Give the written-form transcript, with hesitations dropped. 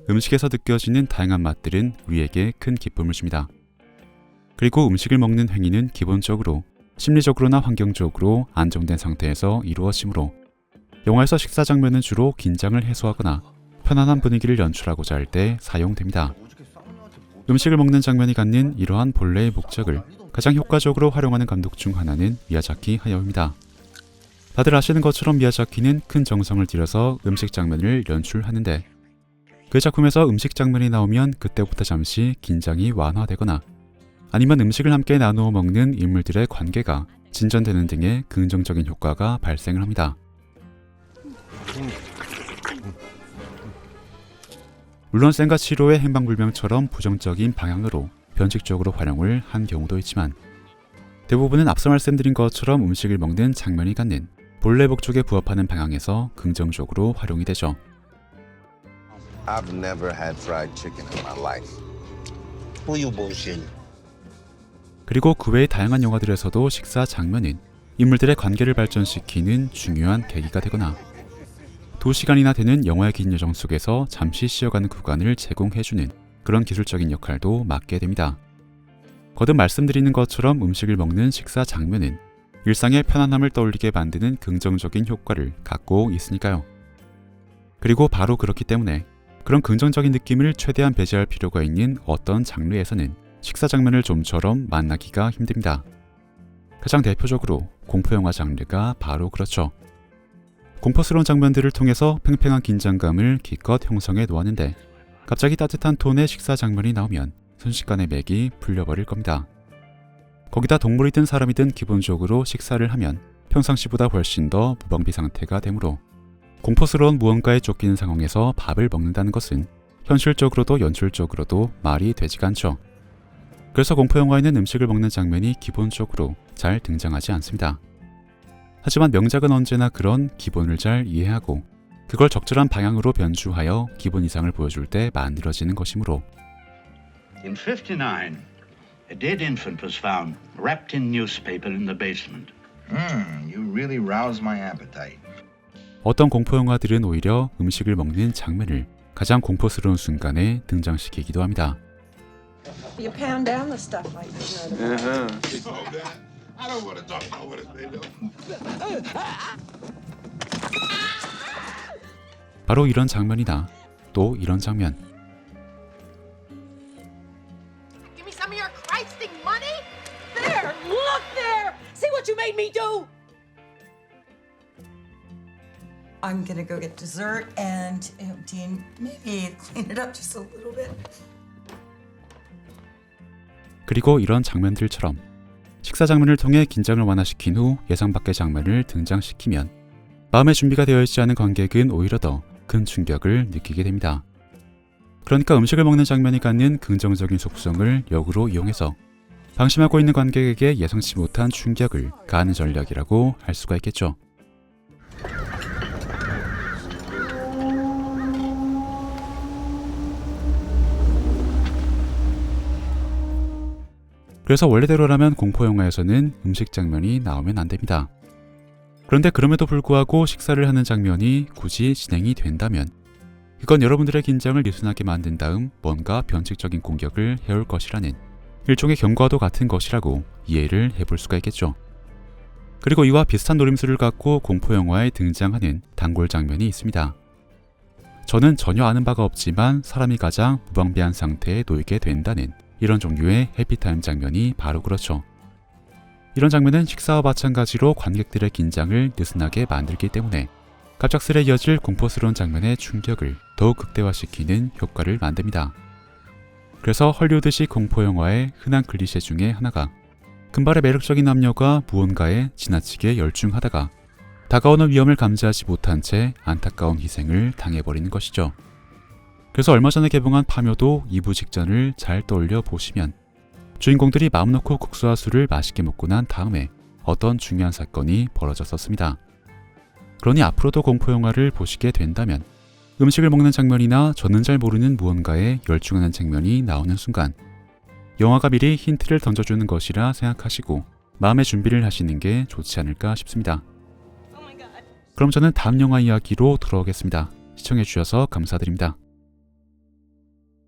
음식에서 느껴지는 다양한 맛들은 우리에게 큰 기쁨을 줍니다. 그리고 음식을 먹는 행위는 기본적으로 심리적으로나 환경적으로 안정된 상태에서 이루어지므로 영화에서 식사 장면은 주로 긴장을 해소하거나 편안한 분위기를 연출하고자 할 때 사용됩니다. 음식을 먹는 장면이 갖는 이러한 본래의 목적을 가장 효과적으로 활용하는 감독 중 하나는 미야자키 하야오입니다. 다들 아시는 것처럼 미야자키는 큰 정성을 들여서 음식 장면을 연출하는데 그 작품에서 음식 장면이 나오면 그때부터 잠시 긴장이 완화되거나 아니면 음식을 함께 나누어 먹는 인물들의 관계가 진전되는 등의 긍정적인 효과가 발생을 합니다. 물론 센과 치로의 행방불명처럼 부정적인 방향으로 변칙적으로 활용을 한 경우도 있지만 대부분은 앞서 말씀드린 것처럼 음식을 먹는 장면이 갖는 본래 목적에 부합하는 방향에서 긍정적으로 활용이 되죠. I've never had fried chicken in my life. Who you bullshit? 그리고 그 외의 다양한 영화들에서도 식사 장면은 인물들의 관계를 발전시키는 중요한 계기가 되거나 2시간이나 되는 영화의 긴 여정 속에서 잠시 쉬어가는 구간을 제공해주는 그런 기술적인 역할도 맡게 됩니다. 거듭 말씀드리는 것처럼 음식을 먹는 식사 장면은 일상의 편안함을 떠올리게 만드는 긍정적인 효과를 갖고 있으니까요. 그리고 바로 그렇기 때문에 그런 긍정적인 느낌을 최대한 배제할 필요가 있는 어떤 장르에서는 식사 장면을 좀처럼 만나기가 힘듭니다. 가장 대표적으로 공포영화 장르가 바로 그렇죠. 공포스러운 장면들을 통해서 팽팽한 긴장감을 기껏 형성해 놓았는데 갑자기 따뜻한 톤의 식사 장면이 나오면 순식간에 맥이 풀려버릴 겁니다. 거기다 동물이든 사람이든 기본적으로 식사를 하면 평상시보다 훨씬 더 무방비 상태가 되므로 공포스러운 무언가에 쫓기는 상황에서 밥을 먹는다는 것은 현실적으로도 연출적으로도 말이 되지가 않죠. 그래서 공포영화에는 음식을 먹는 장면이 기본적으로 잘 등장하지 않습니다. 하지만 명작은 언제나 그런 기본을 잘 이해하고 그걸 적절한 방향으로 변주하여 기본 이상을 보여줄 때 만들어지는 것이므로 In 59, a dead infant was found wrapped in newspaper in the basement. You really roused my appetite. 어떤 공포영화들은 오히려 음식을 먹는 장면을 가장 공포스러운 순간에 등장시키기도 합니다. You pound down the stuff like this. I don't want to talk about what they do. 바로 이런 장면이나 또 이런 장면. Give me some of your Christing money? There! Look there! See what you made me do? I'm gonna go get dessert and Dean, maybe clean it up just a little bit. 그리고 이런 장면들처럼 식사 장면을 통해 긴장을 완화시킨 후 예상 밖의 장면을 등장시키면 마음의 준비가 되어 있지 않은 관객은 오히려 더 큰 충격을 느끼게 됩니다. 그러니까 음식을 먹는 장면이 갖는 긍정적인 속성을 역으로 이용해서 방심하고 있는 관객에게 예상치 못한 충격을 가하는 전략이라고 할 수가 있겠죠. 그래서 원래대로라면 공포영화에서는 음식 장면이 나오면 안 됩니다. 그런데 그럼에도 불구하고 식사를 하는 장면이 굳이 진행이 된다면 이건 여러분들의 긴장을 느슨하게 만든 다음 뭔가 변칙적인 공격을 해올 것이라는 일종의 경고와도 같은 것이라고 이해를 해볼 수가 있겠죠. 그리고 이와 비슷한 노림수를 갖고 공포영화에 등장하는 단골 장면이 있습니다. 저는 전혀 아는 바가 없지만 사람이 가장 무방비한 상태에 놓이게 된다는 이런 종류의 해피타임 장면이 바로 그렇죠. 이런 장면은 식사와 마찬가지로 관객들의 긴장을 느슨하게 만들기 때문에 갑작스레 이어질 공포스러운 장면의 충격을 더욱 극대화시키는 효과를 만듭니다. 그래서 헐리우드식 공포영화의 흔한 클리셰 중에 하나가 금발의 매력적인 남녀가 무언가에 지나치게 열중하다가 다가오는 위험을 감지하지 못한 채 안타까운 희생을 당해버리는 것이죠. 그래서 얼마 전에 개봉한 파묘도 2부 직전을 잘 떠올려 보시면 주인공들이 마음 놓고 국수와 술을 맛있게 먹고 난 다음에 어떤 중요한 사건이 벌어졌었습니다. 그러니 앞으로도 공포영화를 보시게 된다면 음식을 먹는 장면이나 저는 잘 모르는 무언가에 열중하는 장면이 나오는 순간 영화가 미리 힌트를 던져주는 것이라 생각하시고 마음의 준비를 하시는 게 좋지 않을까 싶습니다. 그럼 저는 다음 영화 이야기로 돌아오겠습니다. 시청해주셔서 감사드립니다.